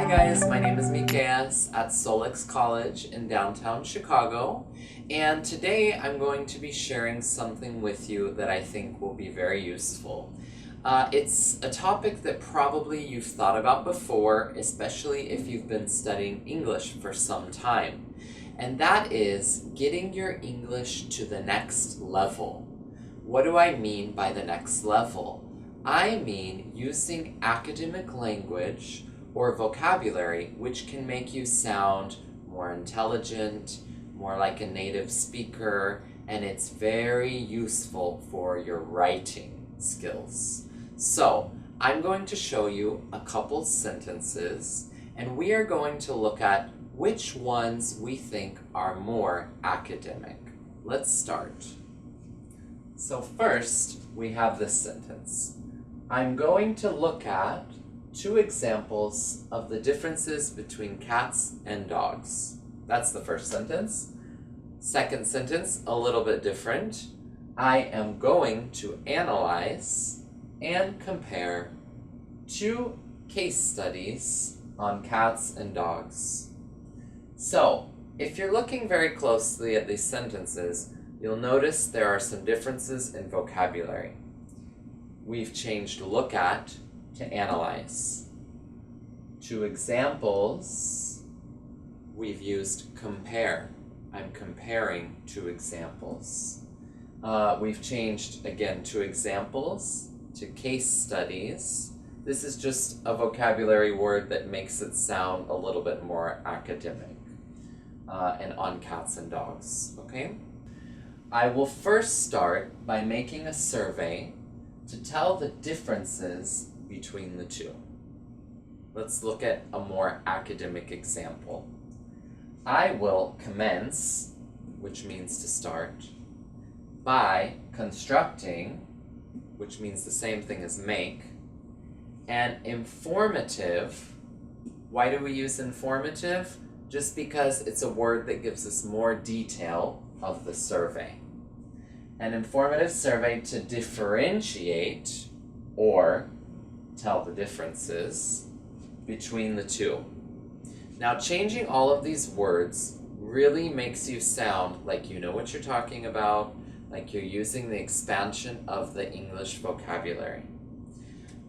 guys, my name is Miqueas at SOLEX College in downtown Chicago, and today I'm going to be sharing something with you that I think will be very useful. It's a topic that probably you've thought about before, especially if you've been studying English for some time, and that is getting your English to the next level. What do I mean by the next level? I mean using academic language or vocabulary which can make you sound more intelligent, more like a native speaker, and it's very useful for your writing skills. So, I'm going to show you a couple sentences, and we are going to look at which ones we think are more academic. Let's start. So first, we have this sentence. I'm going to look at 2 examples of the differences between cats and dogs. That's the first sentence. Second sentence, a little bit different. I am going to analyze and compare 2 case studies on cats and dogs. So, if you're looking very closely at these sentences, you'll notice there are some differences in vocabulary. We've changed look at to analyze. 2 examples, we've used compare. I'm comparing 2 examples. We've changed, again, 2 examples to case studies. This is just a vocabulary word that makes it sound a little bit more academic and on cats and dogs, okay? I will first start by making a survey to tell the differences between the 2. Let's look at a more academic example. I will commence, which means to start, by constructing, which means the same thing as make, and informative. Why do we use informative? Just because it's a word that gives us more detail of the survey. An informative survey to differentiate or tell the differences between the 2. Now, changing all of these words really makes you sound like you know what you're talking about, like you're using the expansion of the English vocabulary.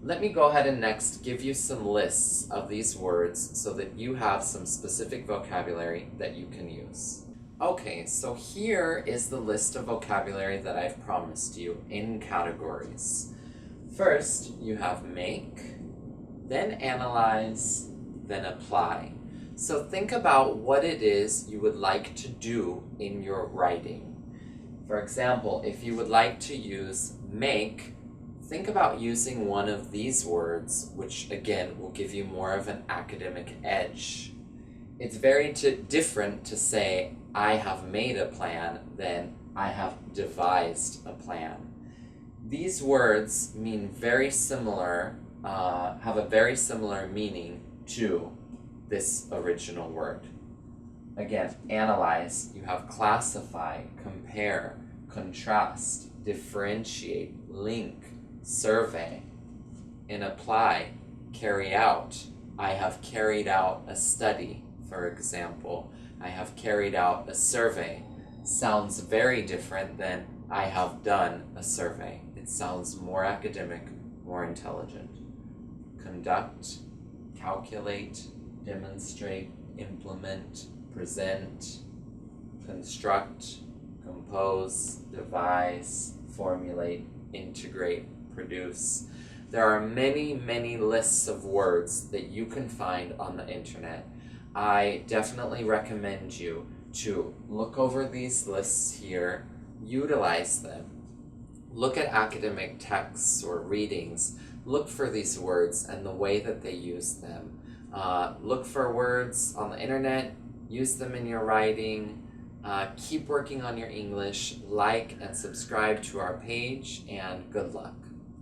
Let me go ahead and next give you some lists of these words so that you have some specific vocabulary that you can use. Okay, so here is the list of vocabulary that I've promised you in categories. First, you have make, then analyze, then apply. So think about what it is you would like to do in your writing. For example, if you would like to use make, think about using one of these words, which again will give you more of an academic edge. It's very different to say, I have made a plan, than I have devised a plan. These words mean very similar, have a very similar meaning to this original word. Again, analyze, you have classify, compare, contrast, differentiate, link, survey. In apply, carry out. I have carried out a study, for example. I have carried out a survey. Sounds very different than I have done a survey. It sounds more academic, more intelligent. Conduct, calculate, demonstrate, implement, present, construct, compose, devise, formulate, integrate, produce. There are many, many lists of words that you can find on the internet. I definitely recommend you to look over these lists here, utilize them, look at academic texts or readings, look for these words and the way that they use them. Look for words on the internet, use them in your writing, keep working on your English, like and subscribe to our page, and good luck.